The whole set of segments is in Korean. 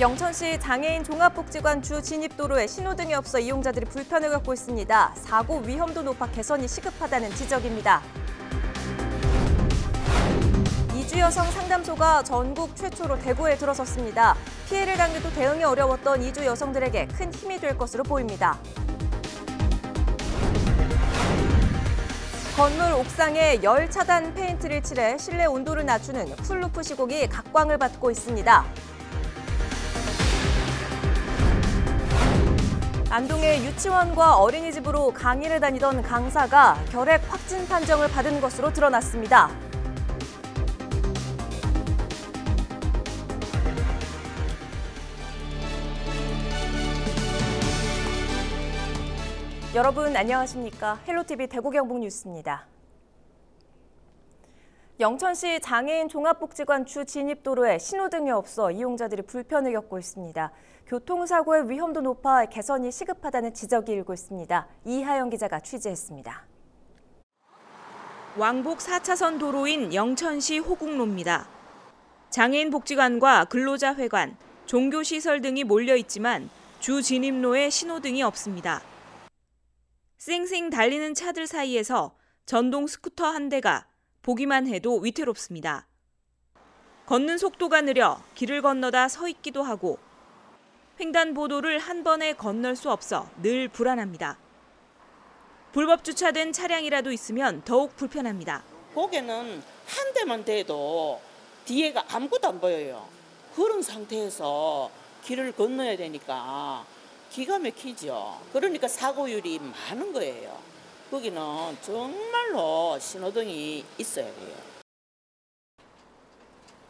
영천시 장애인 종합복지관 주 진입도로에 신호등이 없어 이용자들이 불편을 겪고 있습니다. 사고 위험도 높아 개선이 시급하다는 지적입니다. 이주 여성 상담소가 전국 최초로 대구에 들어섰습니다. 피해를 당해도 대응이 어려웠던 이주 여성들에게 큰 힘이 될 것으로 보입니다. 건물 옥상에 열 차단 페인트를 칠해 실내 온도를 낮추는 쿨루프 시공이 각광을 받고 있습니다. 안동의 유치원과 어린이집으로 강의를 다니던 강사가 결핵 확진 판정을 받은 것으로 드러났습니다. 여러분 안녕하십니까? 헬로티비 대구 경북 뉴스입니다. 영천시 장애인 종합복지관 주 진입도로에 신호등이 없어 이용자들이 불편을 겪고 있습니다. 교통사고의 위험도 높아 개선이 시급하다는 지적이 일고 있습니다. 이하영 기자가 취재했습니다. 왕복 4차선 도로인 영천시 호국로입니다. 장애인 복지관과 근로자회관, 종교시설 등이 몰려 있지만 주 진입로에 신호등이 없습니다. 쌩쌩 달리는 차들 사이에서 전동 스쿠터 한 대가 보기만 해도 위태롭습니다. 걷는 속도가 느려 길을 건너다 서 있기도 하고 횡단보도를 한 번에 건널 수 없어 늘 불안합니다. 불법 주차된 차량이라도 있으면 더욱 불편합니다. 고개는 한 대만 대도 뒤에가 아무것도 안 보여요. 그런 상태에서 길을 건너야 되니까 기가 막히죠. 그러니까 사고율이 많은 거예요. 거기는 정말로 신호등이 있어야 돼요.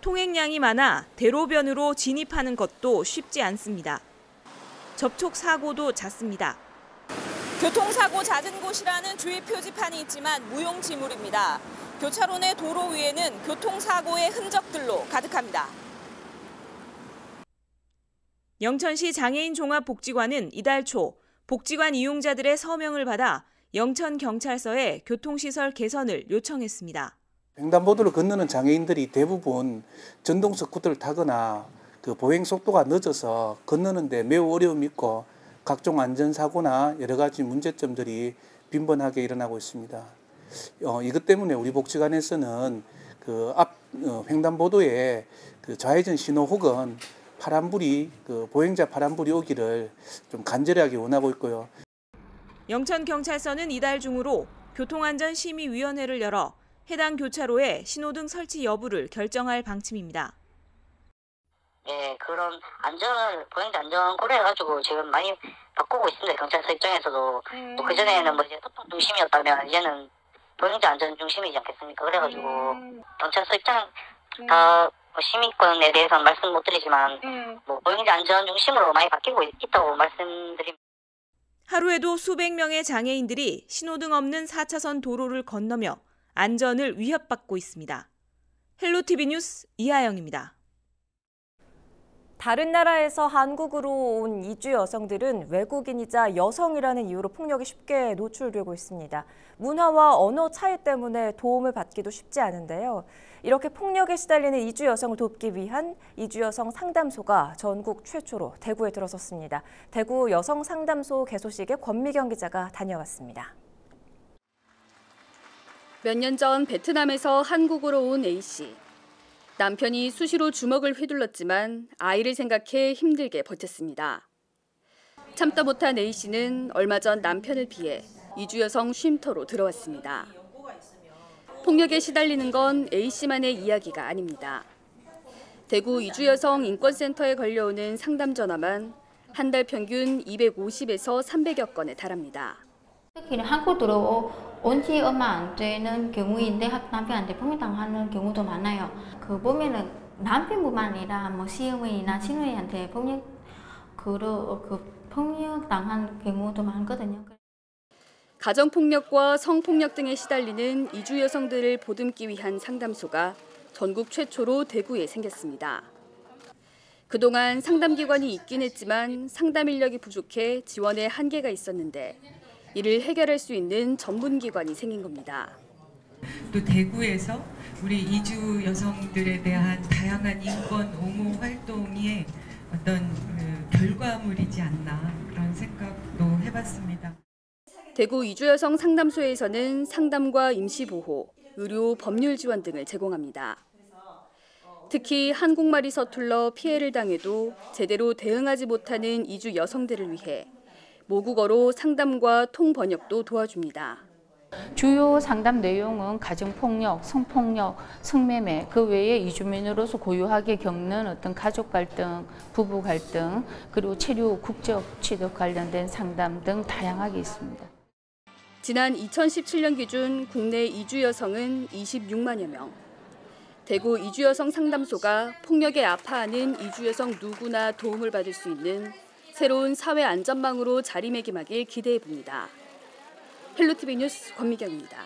통행량이 많아 대로변으로 진입하는 것도 쉽지 않습니다. 접촉 사고도 잦습니다. 교통사고 잦은 곳이라는 주의 표지판이 있지만 무용지물입니다. 교차로 내 도로 위에는 교통사고의 흔적들로 가득합니다. 영천시 장애인 종합복지관은 이달 초 복지관 이용자들의 서명을 받아 영천경찰서에 교통시설 개선을 요청했습니다. 횡단보도를 건너는 장애인들이 대부분 전동 스쿠터를 타거나 보행 속도가 늦어서 건너는데 매우 어려움이 있고 각종 안전사고나 여러 가지 문제점들이 빈번하게 일어나고 있습니다. 이것 때문에 우리 복지관에서는 앞 횡단보도에 좌회전 신호 혹은 파란불이 보행자 파란불이 오기를 좀 간절하게 원하고 있고요. 영천경찰서는 이달 중으로 교통안전심의위원회를 열어 해당 교차로에 신호등 설치 여부를 결정할 방침입니다. 네, 그런 보행자 안전 고려해가지고 지금 많이 바꾸고 있습니다. 경찰서 입장에서도. 또 그전에는 이제 소통 중심이었다면 이제는 보행자 안전 중심이지 않겠습니까? 그래가지고 경찰서 입장 다 시민권에 대해서는 말씀 못 드리지만 보행자 안전 중심으로 많이 바뀌고 있다고 말씀드립니다. 하루에도 수백 명의 장애인들이 신호등 없는 4차선 도로를 건너며 안전을 위협받고 있습니다. 헬로티비 뉴스 이하영입니다. 다른 나라에서 한국으로 온 이주 여성들은 외국인이자 여성이라는 이유로 폭력에 쉽게 노출되고 있습니다. 문화와 언어 차이 때문에 도움을 받기도 쉽지 않은데요. 이렇게 폭력에 시달리는 이주 여성을 돕기 위한 이주 여성 상담소가 전국 최초로 대구에 들어섰습니다. 대구 여성 상담소 개소식에 권미경 기자가 다녀왔습니다. 몇 년 전 베트남에서 한국으로 온 A씨. 남편이 수시로 주먹을 휘둘렀지만 아이를 생각해 힘들게 버텼습니다. 참다 못한 A씨는 얼마 전 남편을 피해 이주 여성 쉼터로 들어왔습니다. 폭력에 시달리는 건 A씨만의 이야기가 아닙니다. 대구 이주 여성 인권센터에 걸려오는 상담 전화만 한 달 평균 250에서 300여 건에 달합니다. 특히 한국 들어온 지 얼마 안 되는 경우인데 남편한테 폭력당하는 경우도 많아요. 보면은 남편뿐만 아니라 시어머니나 시누이한테 폭력당한 경우도 많거든요. 가정폭력과 성폭력 등에 시달리는 이주 여성들을 보듬기 위한 상담소가 전국 최초로 대구에 생겼습니다. 그동안 상담기관이 있긴 했지만 상담 인력이 부족해 지원에 한계가 있었는데 이를 해결할 수 있는 전문기관이 생긴 겁니다. 또 대구에서 우리 이주 여성들에 대한 다양한 인권 옹호 활동에 어떤 결과물이지 않나 그런 생각도 해봤습니다. 대구 이주여성 상담소에서는 상담과 임시보호, 의료, 법률 지원 등을 제공합니다. 특히 한국말이 서툴러 피해를 당해도 제대로 대응하지 못하는 이주 여성들을 위해 모국어로 상담과 통번역도 도와줍니다. 주요 상담 내용은 가정폭력, 성폭력, 성매매, 그 외에 이주민으로서 고유하게 겪는 어떤 가족 갈등, 부부 갈등, 그리고 체류, 국적 취득 관련된 상담 등 다양하게 있습니다. 지난 2017년 기준 국내 이주 여성은 26만여 명. 대구 이주여성 상담소가 폭력에 아파하는 이주 여성 누구나 도움을 받을 수 있는 새로운 사회 안전망으로 자리매김하길 기대해 봅니다. 헬로티비 뉴스 권미경입니다.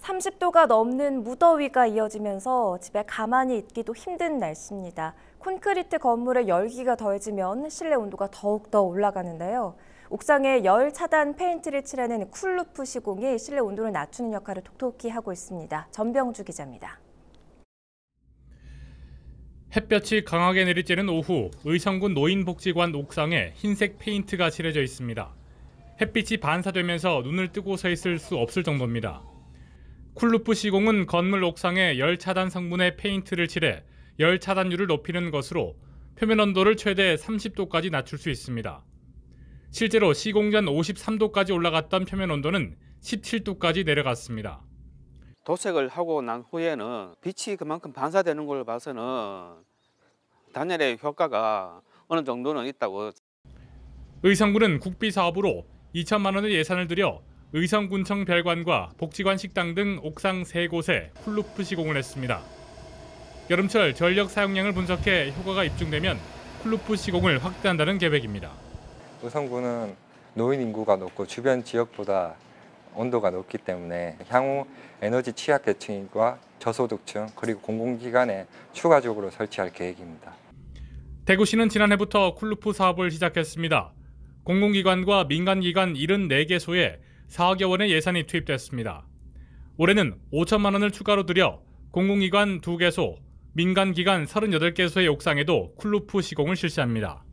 30도가 넘는 무더위가 이어지면서 집에 가만히 있기도 힘든 날씨입니다. 콘크리트 건물의 열기가 더해지면 실내 온도가 더욱더 올라가는데요. 옥상에 열 차단 페인트를 칠하는 쿨루프 시공이 실내 온도를 낮추는 역할을 톡톡히 하고 있습니다. 전병주 기자입니다. 햇볕이 강하게 내리쬐는 오후, 의성군 노인복지관 옥상에 흰색 페인트가 칠해져 있습니다. 햇빛이 반사되면서 눈을 뜨고 서 있을 수 없을 정도입니다. 쿨루프 시공은 건물 옥상에 열 차단 성분의 페인트를 칠해 열 차단율을 높이는 것으로 표면 온도를 최대 30도까지 낮출 수 있습니다. 실제로 시공 전 53도까지 올라갔던 표면 온도는 17도까지 내려갔습니다. 도색을 하고 난 후에는 빛이 그만큼 반사되는 걸 봐서는 단열의 효과가 어느 정도는 있다고. 의성군은 국비 사업으로 2천만 원의 예산을 들여 의성군청 별관과 복지관 식당 등 옥상 3곳에 쿨루프 시공을 했습니다. 여름철 전력 사용량을 분석해 효과가 입증되면 쿨루프 시공을 확대한다는 계획입니다. 의성군은 노인 인구가 높고 주변 지역보다 온도가 높기 때문에 향후 에너지 취약계층과 저소득층 그리고 공공기관에 추가적으로 설치할 계획입니다. 대구시는 지난해부터 쿨루프 사업을 시작했습니다. 공공기관과 민간기관 74개소에 4억여 원의 예산이 투입됐습니다. 올해는 5천만 원을 추가로 들여 공공기관 2개소, 민간기관 38개소의 옥상에도 쿨루프 시공을 실시합니다.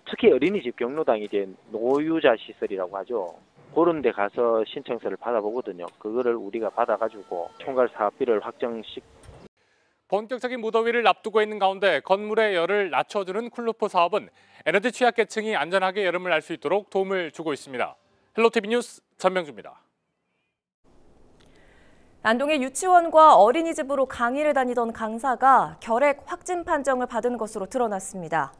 특히 어린이집 경로당 이제 노유자 시설이라고 하죠. 그런 데 가서 신청서를 받아보거든요. 그거를 우리가 받아가지고 총괄 사업비를 본격적인 무더위를 앞두고 있는 가운데 건물의 열을 낮춰주는 쿨루프 사업은 에너지 취약계층이 안전하게 여름을 날 수 있도록 도움을 주고 있습니다. 헬로티비 뉴스 전명주입니다. 안동의 유치원과 어린이집으로 강의를 다니던 강사가 결핵 확진 판정을 받은 것으로 드러났습니다.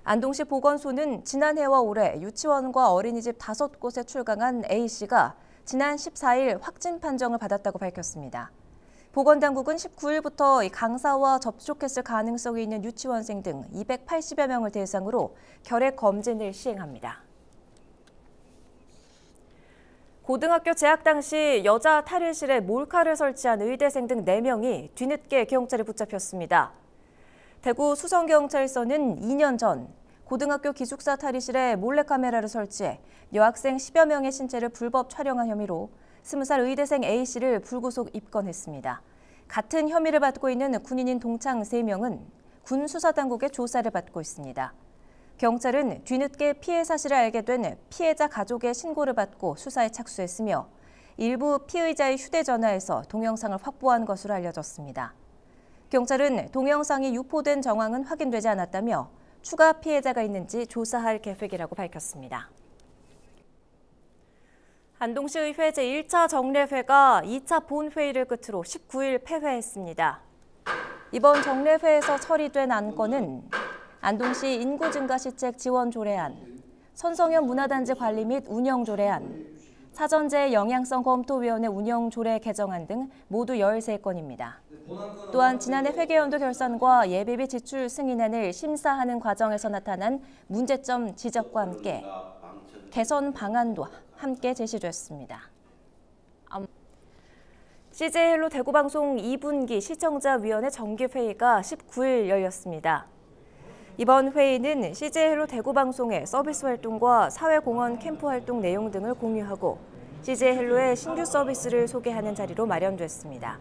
안동시 보건소는 지난해와 올해 유치원과 어린이집 5곳에 출강한 A씨가 지난 14일 확진 판정을 받았다고 밝혔습니다. 보건당국은 19일부터 강사와 접촉했을 가능성이 있는 유치원생 등 280여 명을 대상으로 결핵 검진을 시행합니다. 고등학교 재학 당시 여자 탈의실에 몰카를 설치한 의대생 등 4명이 뒤늦게 경찰에 붙잡혔습니다. 대구 수성경찰서는 2년 전 고등학교 기숙사 탈의실에 몰래카메라를 설치해 여학생 10여 명의 신체를 불법 촬영한 혐의로 20살 의대생 A씨를 불구속 입건했습니다. 같은 혐의를 받고 있는 군인인 동창 3명은 군 수사당국의 조사를 받고 있습니다. 경찰은 뒤늦게 피해 사실을 알게 된 피해자 가족의 신고를 받고 수사에 착수했으며 일부 피의자의 휴대전화에서 동영상을 확보한 것으로 알려졌습니다. 경찰은 동영상이 유포된 정황은 확인되지 않았다며 추가 피해자가 있는지 조사할 계획이라고 밝혔습니다. 안동시의회 제1차 정례회가 2차 본회의를 끝으로 19일 폐회했습니다. 이번 정례회에서 처리된 안건은 안동시 인구 증가 시책 지원 조례안, 선성현 문화단지 관리 및 운영 조례안, 사전제 영향성 검토위원회 운영 조례 개정안 등 모두 13건입니다. 또한 지난해 회계연도 결산과 예비비 지출 승인안을 심사하는 과정에서 나타난 문제점 지적과 함께 개선 방안도 함께 제시됐습니다. CJ헬로 대구방송 2분기 시청자위원회 정기회의가 19일 열렸습니다. 이번 회의는 CJ헬로 대구방송의 서비스 활동과 사회공헌 캠프 활동 내용 등을 공유하고 CJ헬로의 신규 서비스를 소개하는 자리로 마련됐습니다.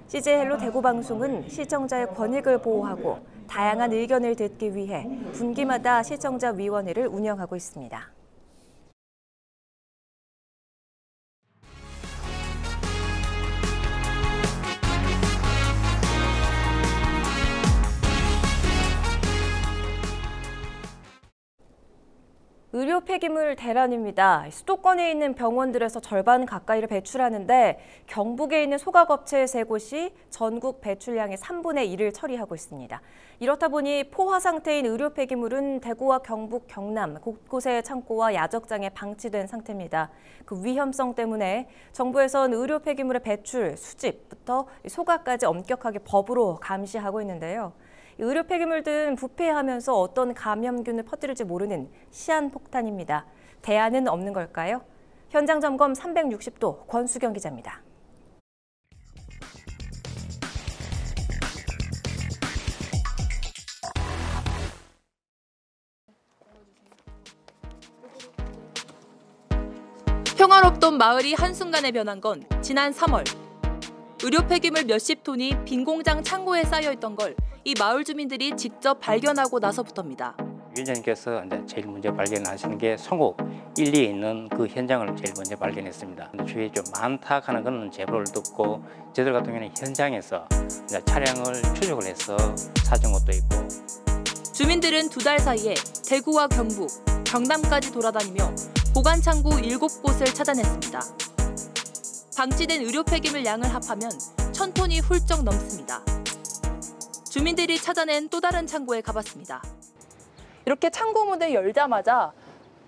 CJ 헬로 대구방송은 시청자의 권익을 보호하고 다양한 의견을 듣기 위해 분기마다 시청자위원회를 운영하고 있습니다. 의료 폐기물 대란입니다. 수도권에 있는 병원들에서 절반 가까이를 배출하는데 경북에 있는 소각업체 3곳이 전국 배출량의 3분의 1을 처리하고 있습니다. 이렇다 보니 포화 상태인 의료 폐기물은 대구와 경북, 경남 곳곳의 창고와 야적장에 방치된 상태입니다. 그 위험성 때문에 정부에선 의료 폐기물의 배출, 수집부터 소각까지 엄격하게 법으로 감시하고 있는데요. 의료 폐기물 등 부패하면서 어떤 감염균을 퍼뜨릴지 모르는 시한폭탄입니다. 대안은 없는 걸까요? 현장 점검 360도 권수경 기자입니다. 평화롭던 마을이 한순간에 변한 건 지난 3월. 의료 폐기물 몇십 톤이 빈 공장 창고에 쌓여있던 걸 이 마을 주민들이 직접 발견하고 나서부터입니다. 위원장님께서 제일 먼저 발견하시는 게 송곡 1, 2에 있는 그 현장을 제일 먼저 발견했습니다. 주위에 좀 많다 하는 그런 제보를 듣고 저희들 같은 경우는 현장에서 차량을 추적을 해서 찾은 것도 있고. 주민들은 2달 사이에 대구와 경북, 경남까지 돌아다니며 보관 창고 7곳을 찾아냈습니다. 방치된 의료 폐기물 양을 합하면 1000톤이 훌쩍 넘습니다. 주민들이 찾아낸 또 다른 창고에 가봤습니다. 이렇게 창고 문을 열자마자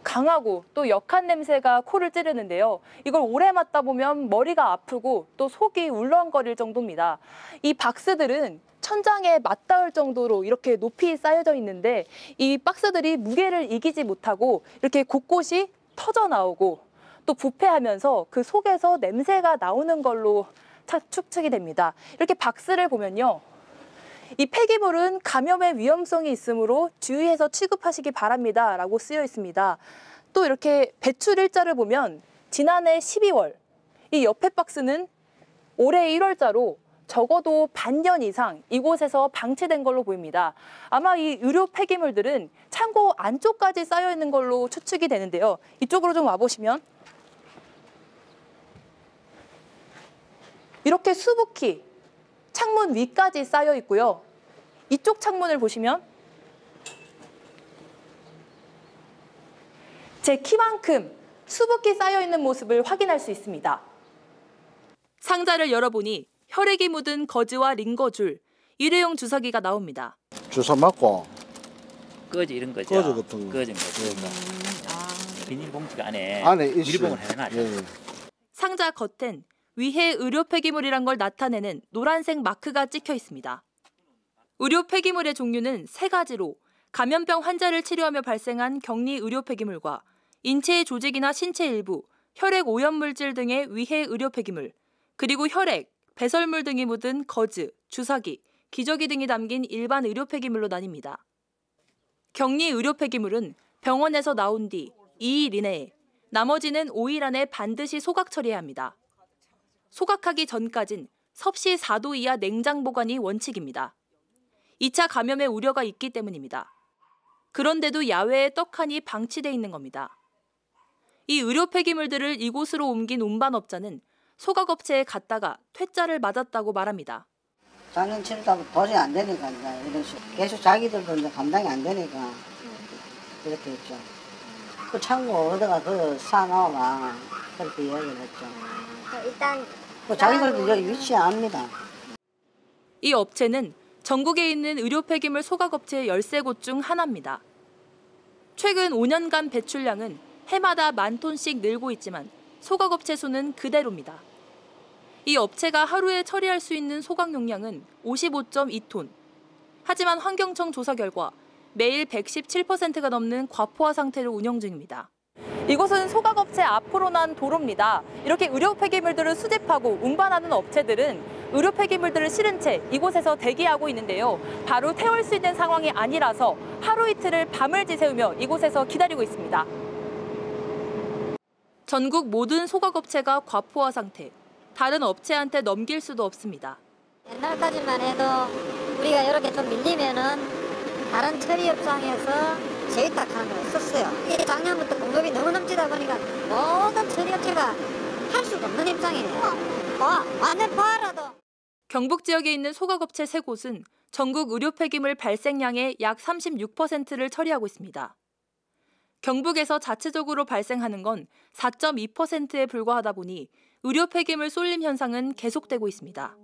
강하고 또 역한 냄새가 코를 찌르는데요. 이걸 오래 맡다 보면 머리가 아프고 또 속이 울렁거릴 정도입니다. 이 박스들은 천장에 맞닿을 정도로 이렇게 높이 쌓여져 있는데 이 박스들이 무게를 이기지 못하고 이렇게 곳곳이 터져 나오고 또 부패하면서 그 속에서 냄새가 나오는 걸로 추측이 됩니다. 이렇게 박스를 보면요. 이 폐기물은 감염의 위험성이 있으므로 주의해서 취급하시기 바랍니다 라고 쓰여 있습니다. 또 이렇게 배출 일자를 보면 지난해 12월, 이 옆에 박스는 올해 1월자로 적어도 반년 이상 이곳에서 방치된 걸로 보입니다. 아마 이 의료 폐기물들은 창고 안쪽까지 쌓여 있는 걸로 추측이 되는데요. 이쪽으로 좀 와보시면 이렇게 수북히 창문 위까지 쌓여 있고요. 이쪽 창문을 보시면 제 키만큼 수북히 쌓여 있는 모습을 확인할 수 있습니다. 상자를 열어보니 혈액이 묻은 거즈와 링거줄, 일회용 주사기가 나옵니다. 주사 맞고 거즈 이런 거죠. 거즈 같은 거. 거즈인 거죠. 비닐봉지가 안에 있어요. 밀봉을 해놨죠. 예. 상자 겉엔 위해 의료 폐기물이란 걸 나타내는 노란색 마크가 찍혀 있습니다. 의료 폐기물의 종류는 3가지로 감염병 환자를 치료하며 발생한 격리 의료 폐기물과 인체의 조직이나 신체 일부, 혈액 오염물질 등의 위해 의료 폐기물, 그리고 혈액, 배설물 등이 묻은 거즈, 주사기, 기저귀 등이 담긴 일반 의료 폐기물로 나뉩니다. 격리 의료 폐기물은 병원에서 나온 뒤 2일 이내에, 나머지는 5일 안에 반드시 소각 처리해야 합니다. 소각하기 전까진 섭씨 4도 이하 냉장 보관이 원칙입니다. 2차 감염의 우려가 있기 때문입니다. 그런데도 야외에 떡하니 방치돼 있는 겁니다. 이 의료 폐기물들을 이곳으로 옮긴 운반업자는 소각업체에 갔다가 퇴짜를 맞았다고 말합니다. 작년 치르다 도저히 안 되니까 이제 이런 식으로 계속 자기들도 이제 감당이 안 되니까 이렇게 했죠. 그 창고 어디가 그 사나워가 그렇게 이야기를 했죠. 일단 자기들도 여기 위치 압니다. 이 업체는 전국에 있는 의료 폐기물 소각업체 13곳 중 하나입니다. 최근 5년간 배출량은 해마다 10,000톤씩 늘고 있지만 소각업체 수는 그대로입니다. 이 업체가 하루에 처리할 수 있는 소각 용량은 55.2톤. 하지만 환경청 조사 결과 매일 117%가 넘는 과포화 상태로 운영 중입니다. 이곳은 소각업체 앞으로 난 도로입니다. 이렇게 의료 폐기물들을 수집하고 운반하는 업체들은 의료 폐기물들을 실은 채 이곳에서 대기하고 있는데요. 바로 태울 수 있는 상황이 아니라서 하루 이틀을 밤을 지새우며 이곳에서 기다리고 있습니다. 전국 모든 소각업체가 과포화 상태, 다른 업체한테 넘길 수도 없습니다. 옛날까지만 해도 우리가 이렇게 좀 밀리면은 다른 처리 업장에서 재위탁하는 걸 썼어요. 이게 작년부터 공급이 너무 넘치다 보니까 모든 처리 업체가 할 수가 없는 입장이에요. 완전 포화라도. 경북 지역에 있는 소각업체 3곳은 전국 의료 폐기물 발생량의 약 36%를 처리하고 있습니다. 경북에서 자체적으로 발생하는 건 4.2%에 불과하다 보니 의료 폐기물 쏠림 현상은 계속되고 있습니다.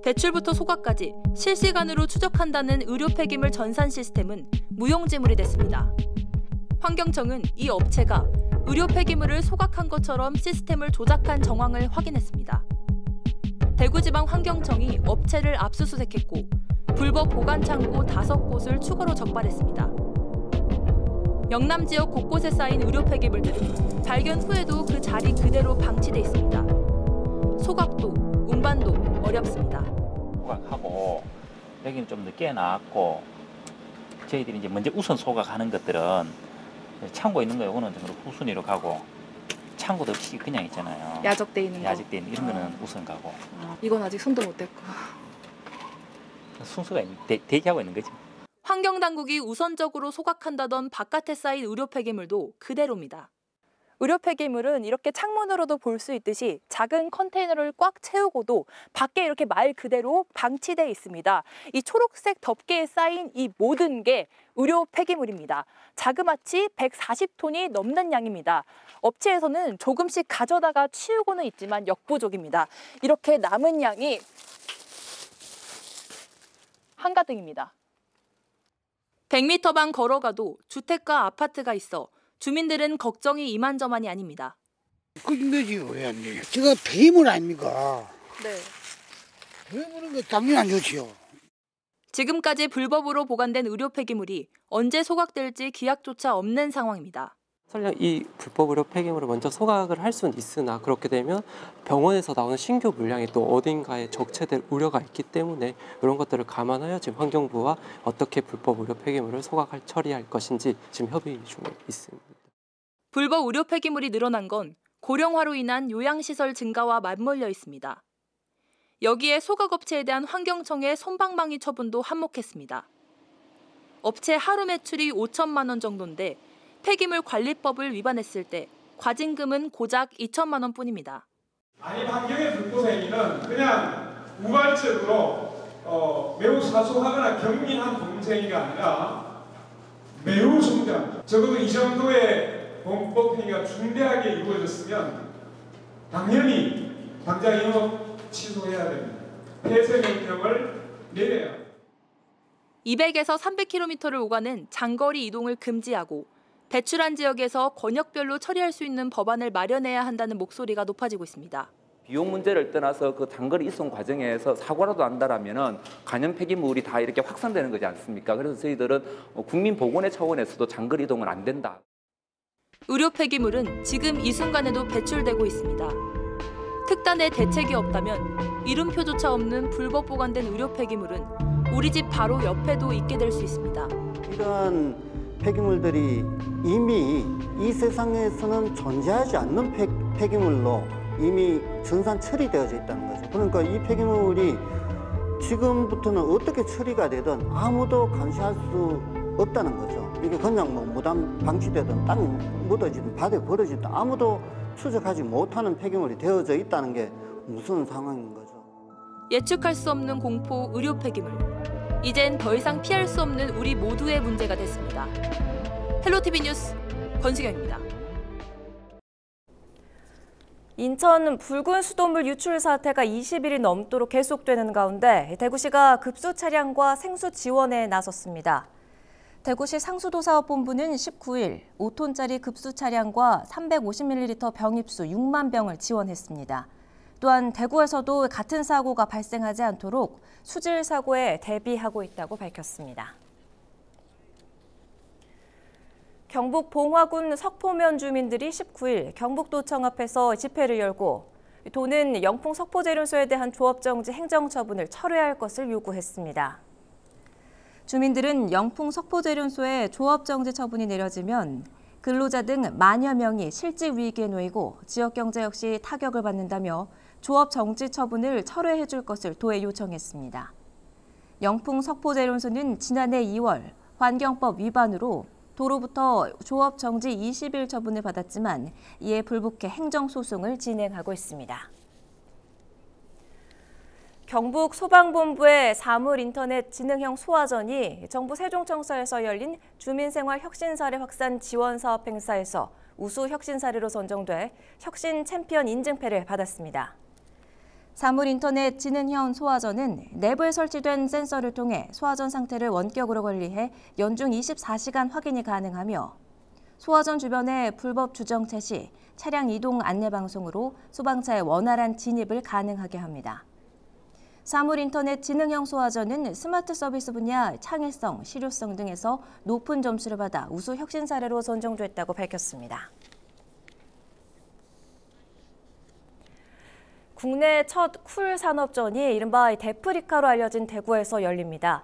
배출부터 소각까지 실시간으로 추적한다는 의료 폐기물 전산 시스템은 무용지물이 됐습니다. 환경청은 이 업체가 의료 폐기물을 소각한 것처럼 시스템을 조작한 정황을 확인했습니다. 대구지방환경청이 업체를 압수수색했고 불법 보관 창고 5곳을 추가로 적발했습니다. 영남 지역 곳곳에 쌓인 의료 폐기물들은 발견 후에도 그 자리 그대로 방치돼 있습니다. 소각도, 운반도 어렵습니다. 소각하고 여기는 좀 늦게 나왔고 저희들이 이제 먼저 우선 소각하는 것들은 창고에 있는 거 요거는 정말 후순위로 가고 창고도 없이 그냥 있잖아요. 야적돼 있는 거. 야적돼 있는 이런 거는 우선 가고. 이건 아직 손도 못 댔고. 순서가 대기하고 있는 거지. 환경당국이 우선적으로 소각한다던 바깥에 쌓인 의료 폐기물도 그대로입니다. 의료 폐기물은 이렇게 창문으로도 볼 수 있듯이 작은 컨테이너를 꽉 채우고도 밖에 이렇게 말 그대로 방치돼 있습니다. 이 초록색 덮개에 쌓인 이 모든 게 의료 폐기물입니다. 자그마치 140톤이 넘는 양입니다. 업체에서는 조금씩 가져다가 치우고는 있지만 역부족입니다. 이렇게 남은 양이 한가득입니다. 100m만 걸어가도 주택과 아파트가 있어 주민들은 걱정이 이만저만이 아닙니다. 그런 거지요, 회원님. 제가 폐기물 아닙니까? 네. 폐기물은 거 당연히 안 좋지요. 지금까지 불법으로 보관된 의료 폐기물이 언제 소각될지 기약조차 없는 상황입니다. 설령 이 불법 의료 폐기물을 먼저 소각을 할 수는 있으나 그렇게 되면 병원에서 나오는 신규 물량이 또 어딘가에 적체될 우려가 있기 때문에 이런 것들을 감안하여 지금 환경부와 어떻게 불법 의료 폐기물을 소각할 처리할 것인지 지금 협의 중에 있습니다. 불법 의료 폐기물이 늘어난 건 고령화로 인한 요양시설 증가와 맞물려 있습니다. 여기에 소각업체에 대한 환경청의 솜방망이 처분도 한몫했습니다. 업체 하루 매출이 5천만 원 정도인데 폐기물 관리법을 위반했을 때 과징금은 고작 2천만 원뿐입니다. 아니 환경의 불법 행위는 그냥 우발적으로 매우 사소하거나 경미한 범죄행위가 아니라 매우 중대한, 적어도 이 정도의 범법 행위가 중대하게 이루어졌으면 당연히 당장 영업 취소해야 됩니다. 폐쇄 명령을 내려야 합니다. 200에서 300km를 오가는 장거리 이동을 금지하고 배출한 지역에서 권역별로 처리할 수 있는 법안을 마련해야 한다는 목소리가 높아지고 있습니다. 비용 문제를 떠나서 그 장거리 이송 과정에서 사고라도 난다라면은 간염 폐기물이 다 이렇게 확산되는 거지 않습니까? 그래서 저희들은 국민 보건의 차원에서도 장거리 이동은 안 된다. 의료 폐기물은 지금 이 순간에도 배출되고 있습니다. 특단의 대책이 없다면 이름표조차 없는 불법 보관된 의료 폐기물은 우리 집 바로 옆에도 있게 될 수 있습니다. 이런 폐기물들이 이미 이 세상에서는 존재하지 않는 폐기물로 이미 전산 처리되어져 있다는 거죠. 그러니까 이 폐기물이 지금부터는 어떻게 처리가 되든 아무도 감시할 수 없다는 거죠. 이게 그냥 뭐 무단 방치되든 땅에 묻어지든 바다에 버려지든 아무도 추적하지 못하는 폐기물이 되어져 있다는 게 무슨 상황인 거죠. 예측할 수 없는 공포 의료 폐기물. 이젠 더 이상 피할 수 없는 우리 모두의 문제가 됐습니다. 헬로티비 뉴스 권수경입니다. 인천 붉은 수돗물 유출 사태가 20일이 넘도록 계속되는 가운데 대구시가 급수 차량과 생수 지원에 나섰습니다. 대구시 상수도사업본부는 19일 5톤짜리 급수 차량과 350ml 병입수 6만 병을 지원했습니다. 또한 대구에서도 같은 사고가 발생하지 않도록 수질 사고에 대비하고 있다고 밝혔습니다. 경북 봉화군 석포면 주민들이 19일 경북도청 앞에서 집회를 열고 도는 영풍 석포제련소에 대한 조업정지 행정처분을 철회할 것을 요구했습니다. 주민들은 영풍 석포제련소에 조업정지 처분이 내려지면 근로자 등 만여 명이 실직 위기에 놓이고 지역 경제 역시 타격을 받는다며 조업 정지 처분을 철회해 줄 것을 도에 요청했습니다. 영풍 석포제련소는 지난해 2월 환경법 위반으로 도로부터 조업 정지 20일 처분을 받았지만 이에 불복해 행정소송을 진행하고 있습니다. 경북 소방본부의 사물인터넷 지능형 소화전이 정부 세종청사에서 열린 주민생활 혁신사례 확산 지원사업 행사에서 우수 혁신사례로 선정돼 혁신 챔피언 인증패를 받았습니다. 사물인터넷 지능형 소화전은 내부에 설치된 센서를 통해 소화전 상태를 원격으로 관리해 연중 24시간 확인이 가능하며 소화전 주변에 불법 주정차 시 차량 이동 안내 방송으로 소방차의 원활한 진입을 가능하게 합니다. 사물인터넷 지능형 소화전은 스마트 서비스 분야 창의성, 실효성 등에서 높은 점수를 받아 우수 혁신 사례로 선정됐다고 밝혔습니다. 국내 첫 쿨 산업전이 이른바 데프리카로 알려진 대구에서 열립니다.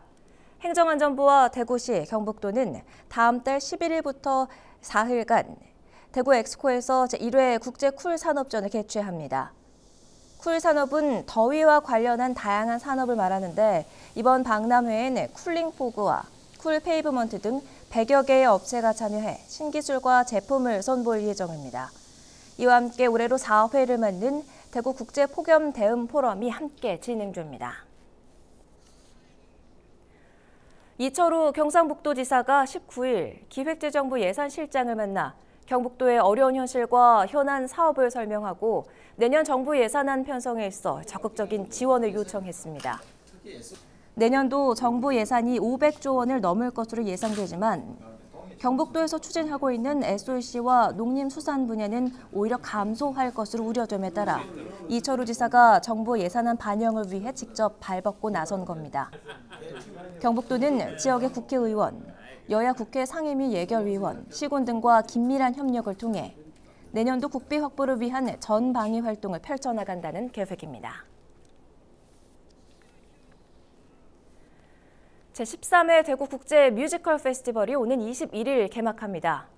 행정안전부와 대구시, 경북도는 다음 달 11일부터 4일간 대구 엑스코에서 제1회 국제 쿨 산업전을 개최합니다. 쿨 산업은 더위와 관련한 다양한 산업을 말하는데 이번 박람회엔 쿨링 포그와 쿨 페이브먼트 등 100여 개의 업체가 참여해 신기술과 제품을 선보일 예정입니다. 이와 함께 올해로 4회를 맞는 대구 국제 폭염 대응 포럼이 함께 진행됩니다. 이철우 경상북도지사가 19일 기획재정부 예산실장을 만나 경북도의 어려운 현실과 현안 사업을 설명하고 내년 정부 예산안 편성에 있어 적극적인 지원을 요청했습니다. 내년도 정부 예산이 500조 원을 넘을 것으로 예상되지만 경북도에서 추진하고 있는 SOC와 농림수산 분야는 오히려 감소할 것으로 우려됨에 따라 이철우 지사가 정부 예산안 반영을 위해 직접 발벗고 나선 겁니다. 경북도는 지역의 국회의원, 여야 국회 상임위 예결위원, 시군 등과 긴밀한 협력을 통해 내년도 국비 확보를 위한 전방위 활동을 펼쳐나간다는 계획입니다. 제13회 대구 국제 뮤지컬 페스티벌이 오는 21일 개막합니다.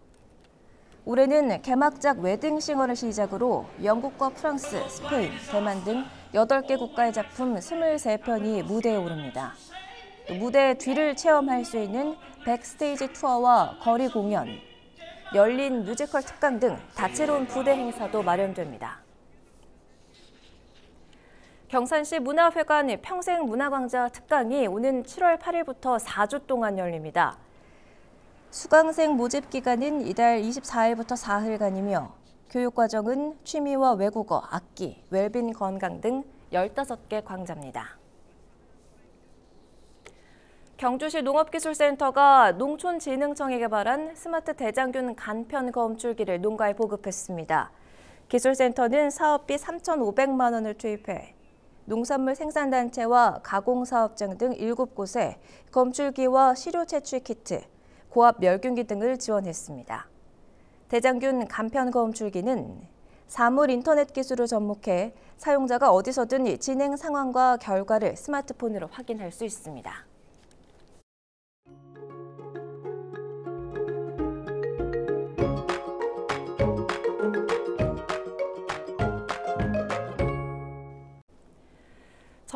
올해는 개막작 웨딩싱어를 시작으로 영국과 프랑스, 스페인, 대만 등 8개 국가의 작품 23편이 무대에 오릅니다. 또 무대 뒤를 체험할 수 있는 백스테이지 투어와 거리 공연, 열린 뮤지컬 특강 등 다채로운 부대 행사도 마련됩니다. 경산시 문화회관 평생문화광장 특강이 오는 7월 8일부터 4주 동안 열립니다. 수강생 모집 기간은 이달 24일부터 4일간이며 교육과정은 취미와 외국어, 악기, 웰빙 건강 등 15개 강좌입니다. 경주시 농업기술센터가 농촌진흥청이 개발한 스마트 대장균 간편 검출기를 농가에 보급했습니다. 기술센터는 사업비 3,500만 원을 투입해 농산물 생산단체와 가공사업장 등 7곳에 검출기와 시료 채취 키트, 고압 멸균기 등을 지원했습니다. 대장균 간편 검출기는 사물 인터넷 기술을 접목해 사용자가 어디서든 진행 상황과 결과를 스마트폰으로 확인할 수 있습니다.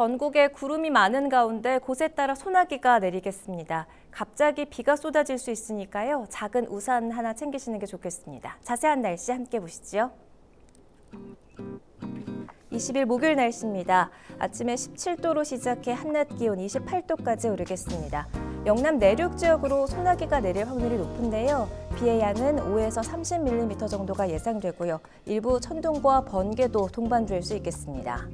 전국에 구름이 많은 가운데 곳에 따라 소나기가 내리겠습니다. 갑자기 비가 쏟아질 수 있으니까요. 작은 우산 하나 챙기시는 게 좋겠습니다. 자세한 날씨 함께 보시죠. 20일 목요일 날씨입니다. 아침에 17도로 시작해 한낮 기온 28도까지 오르겠습니다. 영남 내륙 지역으로 소나기가 내릴 확률이 높은데요. 비의 양은 5에서 30mm 정도가 예상되고요. 일부 천둥과 번개도 동반될 수 있겠습니다.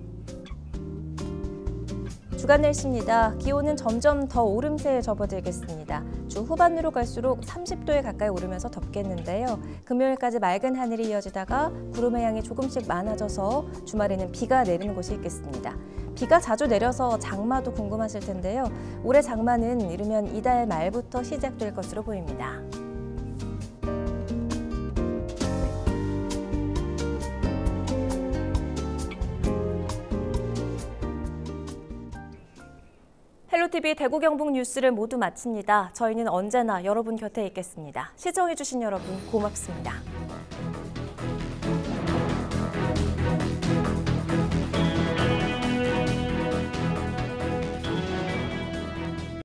주간 날씨입니다. 기온은 점점 더 오름세에 접어들겠습니다. 주 후반으로 갈수록 30도에 가까이 오르면서 덥겠는데요. 금요일까지 맑은 하늘이 이어지다가 구름의 양이 조금씩 많아져서 주말에는 비가 내리는 곳이 있겠습니다. 비가 자주 내려서 장마도 궁금하실 텐데요. 올해 장마는 이르면 이달 말부터 시작될 것으로 보입니다. 헬로티비 IPTV 대구 경북 뉴스를 모두 마칩니다. 저희는 언제나 여러분 곁에 있겠습니다. 시청해주신 여러분 고맙습니다.